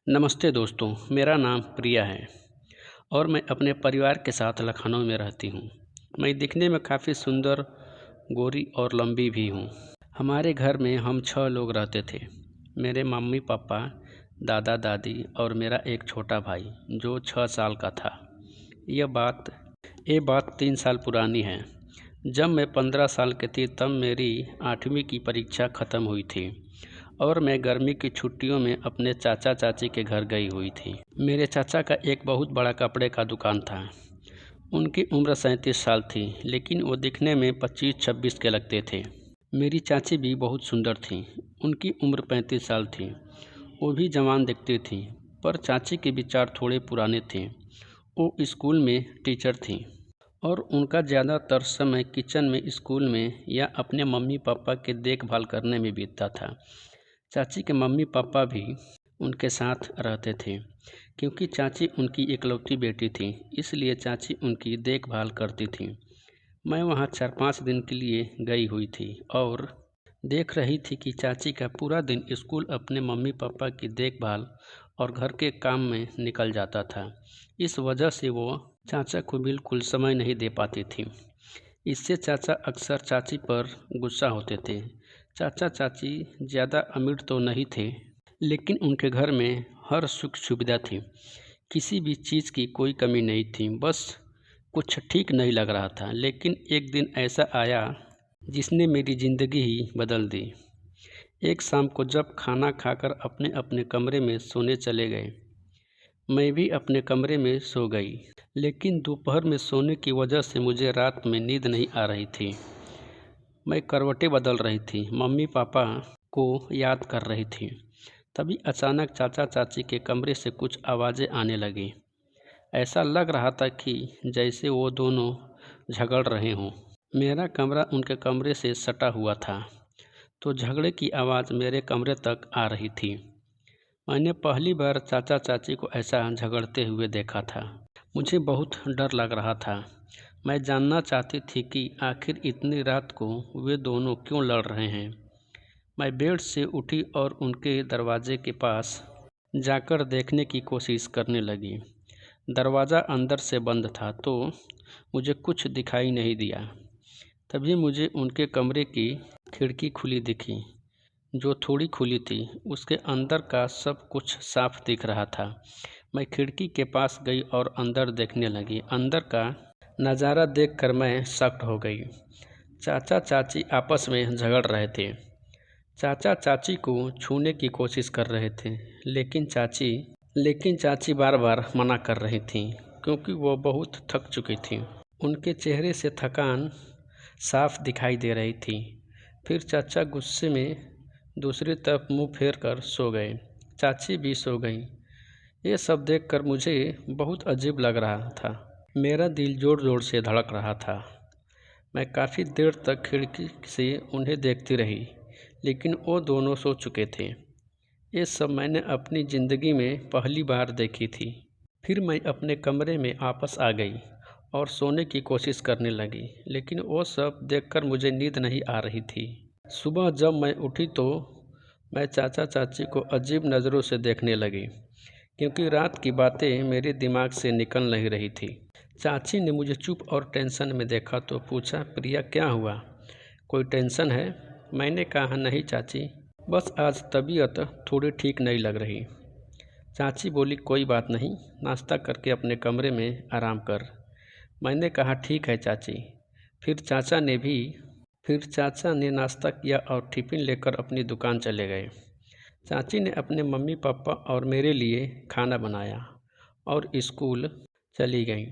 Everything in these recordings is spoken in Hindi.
नमस्ते दोस्तों, मेरा नाम प्रिया है और मैं अपने परिवार के साथ लखनऊ में रहती हूँ। मैं दिखने में काफ़ी सुंदर, गोरी और लंबी भी हूँ। हमारे घर में हम 6 लोग रहते थे। मेरे मम्मी-पापा, दादा-दादी और मेरा एक छोटा भाई जो 6 साल का था। यह बात ये बात 3 साल पुरानी है। जब मैं 15 साल की थी तब मेरी 8वीं की परीक्षा ख़त्म हुई थी और मैं गर्मी की छुट्टियों में अपने चाचा चाची के घर गई हुई थी। मेरे चाचा का एक बहुत बड़ा कपड़े का दुकान था। उनकी उम्र 37 साल थी, लेकिन वो दिखने में 25-26 के लगते थे। मेरी चाची भी बहुत सुंदर थी। उनकी उम्र 35 साल थी। वो भी जवान दिखती थी, पर चाची के विचार थोड़े पुराने थे। वो स्कूल में टीचर थी और उनका ज़्यादातर समय किचन में, स्कूल में या अपने मम्मी पापा के देखभाल करने में बीतता था। चाची के मम्मी पापा भी उनके साथ रहते थे। क्योंकि चाची उनकी इकलौती बेटी थी, इसलिए चाची उनकी देखभाल करती थी। मैं वहाँ 4-5 दिन के लिए गई हुई थी और देख रही थी कि चाची का पूरा दिन स्कूल, अपने मम्मी पापा की देखभाल और घर के काम में निकल जाता था। इस वजह से वो चाचा को बिल्कुल समय नहीं दे पाती थी। इससे चाचा अक्सर चाची पर गुस्सा होते थे। चाचा चाची ज़्यादा अमीर तो नहीं थे, लेकिन उनके घर में हर सुख सुविधा थी। किसी भी चीज़ की कोई कमी नहीं थी, बस कुछ ठीक नहीं लग रहा था। लेकिन एक दिन ऐसा आया जिसने मेरी ज़िंदगी ही बदल दी। एक शाम को जब खाना खाकर अपने अपने कमरे में सोने चले गए, मैं भी अपने कमरे में सो गई। लेकिन दोपहर में सोने की वजह से मुझे रात में नींद नहीं आ रही थी। मैं करवटें बदल रही थी, मम्मी पापा को याद कर रही थी। तभी अचानक चाचा चाची के कमरे से कुछ आवाज़ें आने लगीं। ऐसा लग रहा था कि जैसे वो दोनों झगड़ रहे हों। मेरा कमरा उनके कमरे से सटा हुआ था, तो झगड़े की आवाज़ मेरे कमरे तक आ रही थी। मैंने पहली बार चाचा चाची को ऐसा झगड़ते हुए देखा था। मुझे बहुत डर लग रहा था। मैं जानना चाहती थी कि आखिर इतनी रात को वे दोनों क्यों लड़ रहे हैं। मैं बेड से उठी और उनके दरवाजे के पास जाकर देखने की कोशिश करने लगी। दरवाज़ा अंदर से बंद था, तो मुझे कुछ दिखाई नहीं दिया। तभी मुझे उनके कमरे की खिड़की खुली दिखी, जो थोड़ी खुली थी। उसके अंदर का सब कुछ साफ दिख रहा था। मैं खिड़की के पास गई और अंदर देखने लगी। अंदर का नज़ारा देखकर मैं शॉक्ड हो गई। चाचा चाची आपस में झगड़ रहे थे। चाचा चाची को छूने की कोशिश कर रहे थे, लेकिन चाची बार बार मना कर रही थीं, क्योंकि वो बहुत थक चुकी थीं। उनके चेहरे से थकान साफ दिखाई दे रही थी। फिर चाचा गुस्से में दूसरी तरफ मुंह फेर कर सो गए। चाची भी सो गईं। ये सब देखकर मुझे बहुत अजीब लग रहा था। मेरा दिल जोर जोर से धड़क रहा था। मैं काफ़ी देर तक खिड़की से उन्हें देखती रही, लेकिन वो दोनों सो चुके थे। ये सब मैंने अपनी ज़िंदगी में पहली बार देखी थी। फिर मैं अपने कमरे में वापस आ गई और सोने की कोशिश करने लगी, लेकिन वो सब देखकर मुझे नींद नहीं आ रही थी। सुबह जब मैं उठी तो मैं चाचा चाची को अजीब नज़रों से देखने लगी, क्योंकि रात की बातें मेरे दिमाग से निकल नहीं रही थी। चाची ने मुझे चुप और टेंशन में देखा तो पूछा, प्रिया क्या हुआ, कोई टेंशन है? मैंने कहा, नहीं चाची, बस आज तबीयत थोड़ी ठीक नहीं लग रही। चाची बोली, कोई बात नहीं, नाश्ता करके अपने कमरे में आराम कर। मैंने कहा, ठीक है चाची। फिर चाचा ने नाश्ता किया और टिफ़िन लेकर अपनी दुकान चले गए। चाची ने अपने मम्मी पापा और मेरे लिए खाना बनाया और स्कूल चली गईं।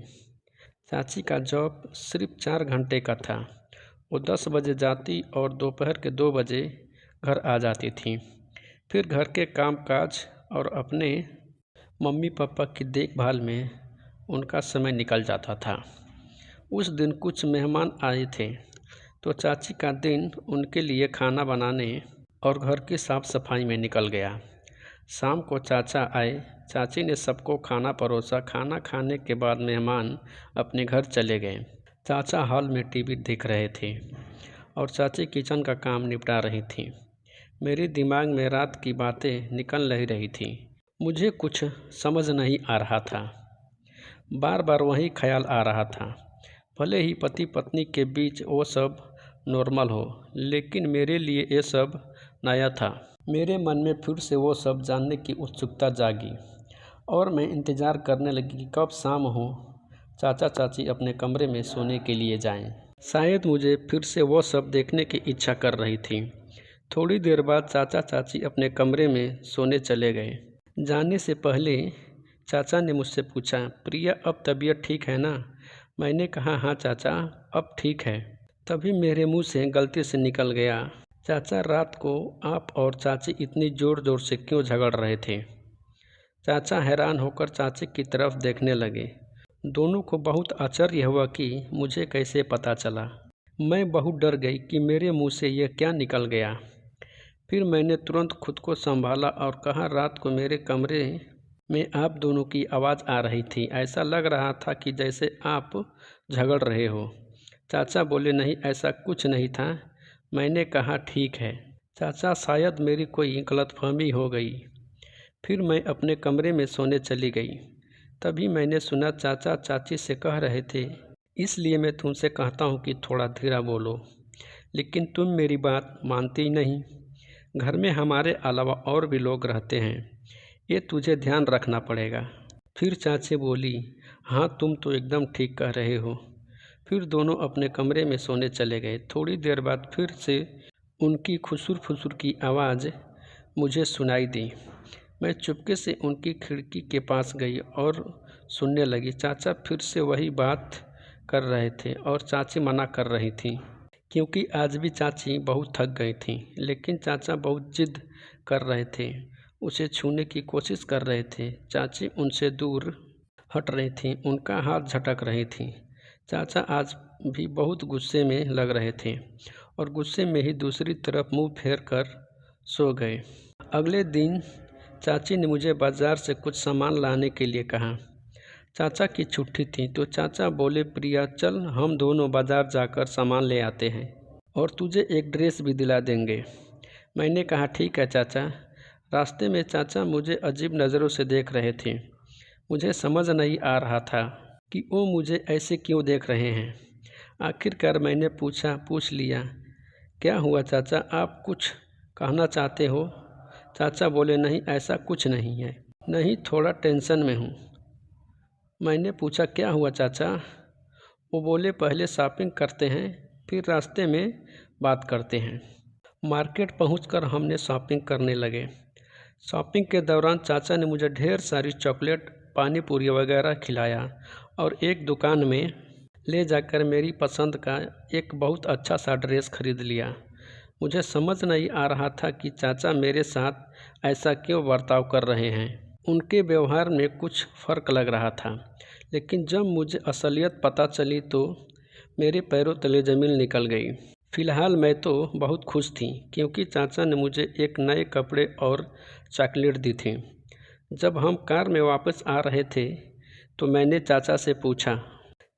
चाची का जॉब सिर्फ 4 घंटे का था। वो 10 बजे जाती और दोपहर के 2 बजे घर आ जाती थी। फिर घर के काम-काज और अपने मम्मी पापा की देखभाल में उनका समय निकल जाता था। उस दिन कुछ मेहमान आए थे, तो चाची का दिन उनके लिए खाना बनाने और घर की साफ सफाई में निकल गया। शाम को चाचा आए। चाची ने सबको खाना परोसा। खाना खाने के बाद मेहमान अपने घर चले गए। चाचा हॉल में टीवी देख रहे थे और चाची किचन का काम निपटा रही थीं। मेरे दिमाग में रात की बातें निकल नहीं रही थीं। मुझे कुछ समझ नहीं आ रहा था। बार बार वही ख्याल आ रहा था। भले ही पति पत्नी के बीच वो सब नॉर्मल हो, लेकिन मेरे लिए ये सब नया था। मेरे मन में फिर से वो सब जानने की उत्सुकता जागी और मैं इंतज़ार करने लगी कि कब शाम हो, चाचा चाची अपने कमरे में सोने के लिए जाएं। शायद मुझे फिर से वो सब देखने की इच्छा कर रही थी। थोड़ी देर बाद चाचा चाची अपने कमरे में सोने चले गए। जाने से पहले चाचा ने मुझसे पूछा, प्रिया अब तबीयत ठीक है ना? मैंने कहा, हाँ चाचा, अब ठीक है। तभी मेरे मुंह से गलती से निकल गया, चाचा रात को आप और चाची इतनी ज़ोर ज़ोर से क्यों झगड़ रहे थे? चाचा हैरान होकर चाची की तरफ देखने लगे। दोनों को बहुत आश्चर्य हुआ कि मुझे कैसे पता चला। मैं बहुत डर गई कि मेरे मुंह से यह क्या निकल गया। फिर मैंने तुरंत खुद को संभाला और कहा, रात को मेरे कमरे में आप दोनों की आवाज़ आ रही थी। ऐसा लग रहा था कि जैसे आप झगड़ रहे हो। चाचा बोले, नहीं ऐसा कुछ नहीं था। मैंने कहा, ठीक है चाचा, शायद मेरी कोई गलतफहमी हो गई। फिर मैं अपने कमरे में सोने चली गई। तभी मैंने सुना चाचा चाची से कह रहे थे, इसलिए मैं तुमसे कहता हूँ कि थोड़ा धीरे बोलो, लेकिन तुम मेरी बात मानती नहीं। घर में हमारे अलावा और भी लोग रहते हैं, ये तुझे ध्यान रखना पड़ेगा। फिर चाची बोली, हाँ तुम तो एकदम ठीक कह रहे हो। फिर दोनों अपने कमरे में सोने चले गए। थोड़ी देर बाद फिर से उनकी खुसुर फुसुर की आवाज़ मुझे सुनाई दी। मैं चुपके से उनकी खिड़की के पास गई और सुनने लगी। चाचा फिर से वही बात कर रहे थे और चाची मना कर रही थी, क्योंकि आज भी चाची बहुत थक गई थी। लेकिन चाचा बहुत जिद कर रहे थे, उसे छूने की कोशिश कर रहे थे। चाची उनसे दूर हट रही थी, उनका हाथ झटक रही थी। चाचा आज भी बहुत गुस्से में लग रहे थे और गुस्से में ही दूसरी तरफ मुंह फेर कर सो गए। अगले दिन चाची ने मुझे बाज़ार से कुछ सामान लाने के लिए कहा। चाचा की छुट्टी थी तो चाचा बोले, प्रिया चल हम दोनों बाज़ार जाकर सामान ले आते हैं और तुझे एक ड्रेस भी दिला देंगे। मैंने कहा, ठीक है चाचा। रास्ते में चाचा मुझे अजीब नज़रों से देख रहे थे। मुझे समझ नहीं आ रहा था कि वो मुझे ऐसे क्यों देख रहे हैं। आखिरकार मैंने पूछ लिया, क्या हुआ चाचा, आप कुछ कहना चाहते हो? चाचा बोले, नहीं ऐसा कुछ नहीं है। नहीं, थोड़ा टेंशन में हूँ। मैंने पूछा, क्या हुआ चाचा? वो बोले, पहले शॉपिंग करते हैं, फिर रास्ते में बात करते हैं। मार्केट पहुंचकर हमने शॉपिंग करने लगे। शॉपिंग के दौरान चाचा ने मुझे ढेर सारी चॉकलेट, पानी पूरी वगैरह खिलाया और एक दुकान में ले जाकर मेरी पसंद का एक बहुत अच्छा सा ड्रेस खरीद लिया। मुझे समझ नहीं आ रहा था कि चाचा मेरे साथ ऐसा क्यों बर्ताव कर रहे हैं। उनके व्यवहार में कुछ फ़र्क लग रहा था, लेकिन जब मुझे असलियत पता चली तो मेरे पैरों तले ज़मीन निकल गई। फ़िलहाल मैं तो बहुत खुश थी, क्योंकि चाचा ने मुझे एक नए कपड़े और चॉकलेट दी थी। जब हम कार में वापस आ रहे थे तो मैंने चाचा से पूछा,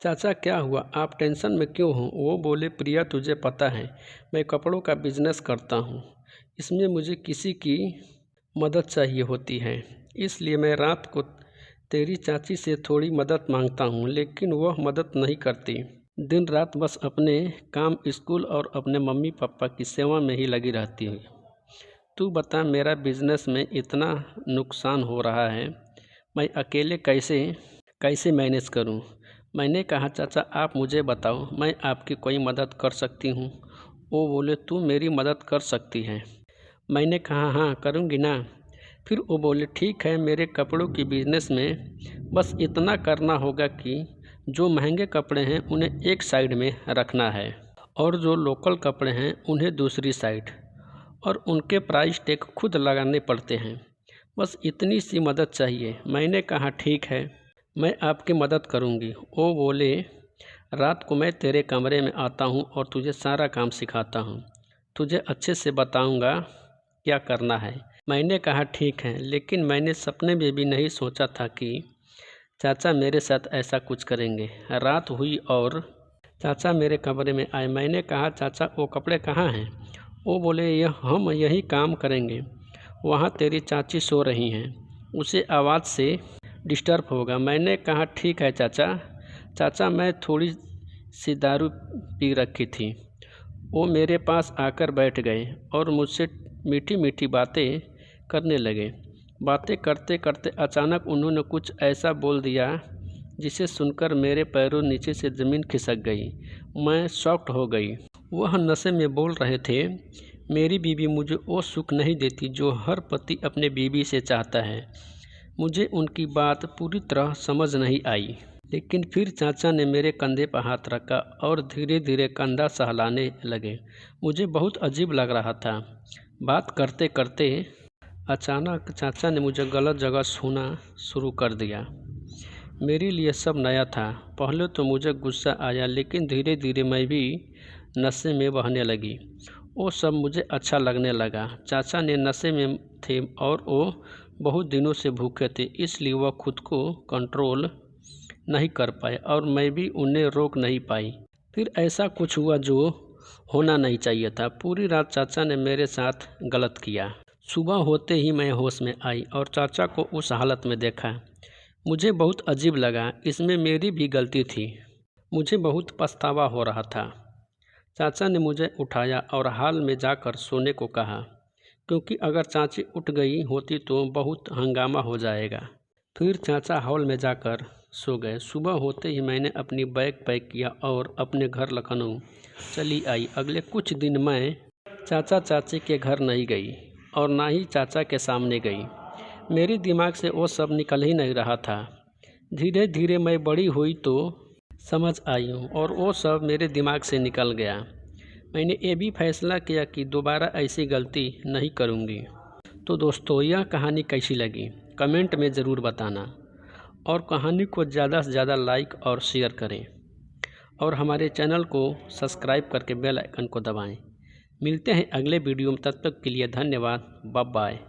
चाचा क्या हुआ, आप टेंशन में क्यों हो? वो बोले, प्रिया तुझे पता है मैं कपड़ों का बिजनेस करता हूँ, इसमें मुझे किसी की मदद चाहिए होती है, इसलिए मैं रात को तेरी चाची से थोड़ी मदद मांगता हूँ, लेकिन वह मदद नहीं करती। दिन रात बस अपने काम, स्कूल और अपने मम्मी पापा की सेवा में ही लगी रहती है। तू बता, मेरा बिजनेस में इतना नुकसान हो रहा है, मैं अकेले कैसे मैनेज करूं? मैंने कहा, चाचा आप मुझे बताओ, मैं आपकी कोई मदद कर सकती हूं? वो बोले, तू मेरी मदद कर सकती है। मैंने कहा, हाँ करूंगी ना। फिर वो बोले, ठीक है, मेरे कपड़ों की बिजनेस में बस इतना करना होगा कि जो महंगे कपड़े हैं उन्हें एक साइड में रखना है और जो लोकल कपड़े हैं उन्हें दूसरी साइड, और उनके प्राइस टैग खुद लगाने पड़ते हैं। बस इतनी सी मदद चाहिए। मैंने कहा, ठीक है, मैं आपकी मदद करूंगी। वो बोले, रात को मैं तेरे कमरे में आता हूं और तुझे सारा काम सिखाता हूं, तुझे अच्छे से बताऊंगा क्या करना है। मैंने कहा, ठीक है, लेकिन मैंने सपने में भी नहीं सोचा था कि चाचा मेरे साथ ऐसा कुछ करेंगे। रात हुई और चाचा मेरे कमरे में आए। मैंने कहा, चाचा वो कपड़े कहाँ हैं? वो बोले, हम यही काम करेंगे, वहाँ तेरी चाची सो रही हैं, उसे आवाज़ से डिस्टर्ब होगा। मैंने कहा ठीक है चाचा मैं थोड़ी सी दारू पी रखी थी। वो मेरे पास आकर बैठ गए और मुझसे मीठी मीठी बातें करने लगे। बातें करते करते अचानक उन्होंने कुछ ऐसा बोल दिया जिसे सुनकर मेरे पैरों नीचे से ज़मीन खिसक गई। मैं शॉक्ड हो गई। वह नशे में बोल रहे थे, मेरी बीवी मुझे वो सुख नहीं देती जो हर पति अपने बीवी से चाहता है। मुझे उनकी बात पूरी तरह समझ नहीं आई, लेकिन फिर चाचा ने मेरे कंधे पर हाथ रखा और धीरे धीरे कंधा सहलाने लगे। मुझे बहुत अजीब लग रहा था। बात करते करते अचानक चाचा ने मुझे गलत जगह छूना शुरू कर दिया। मेरे लिए सब नया था। पहले तो मुझे गुस्सा आया, लेकिन धीरे धीरे मैं भी नशे में बहने लगी। वो सब मुझे अच्छा लगने लगा। चाचा ने नशे में थे और वो बहुत दिनों से भूखे थे, इसलिए वह खुद को कंट्रोल नहीं कर पाए और मैं भी उन्हें रोक नहीं पाई। फिर ऐसा कुछ हुआ जो होना नहीं चाहिए था। पूरी रात चाचा ने मेरे साथ गलत किया। सुबह होते ही मैं होश में आई और चाचा को उस हालत में देखा। मुझे बहुत अजीब लगा। इसमें मेरी भी गलती थी। मुझे बहुत पछतावा हो रहा था। चाचा ने मुझे उठाया और हॉल में जाकर सोने को कहा, क्योंकि अगर चाची उठ गई होती तो बहुत हंगामा हो जाएगा। फिर चाचा हॉल में जाकर सो गए। सुबह होते ही मैंने अपनी बैग पैक किया और अपने घर लखनऊ चली आई। अगले कुछ दिन मैं चाचा चाची के घर नहीं गई और ना ही चाचा के सामने गई। मेरे दिमाग से वो सब निकल ही नहीं रहा था। धीरे धीरे मैं बड़ी हुई तो समझ आई हूँ और वो सब मेरे दिमाग से निकल गया। मैंने ये भी फैसला किया कि दोबारा ऐसी गलती नहीं करूँगी। तो दोस्तों, यह कहानी कैसी लगी कमेंट में ज़रूर बताना और कहानी को ज़्यादा से ज़्यादा लाइक और शेयर करें और हमारे चैनल को सब्सक्राइब करके बेल आइकन को दबाएं। मिलते हैं अगले वीडियो में, तब तक के लिए धन्यवाद। Bye bye.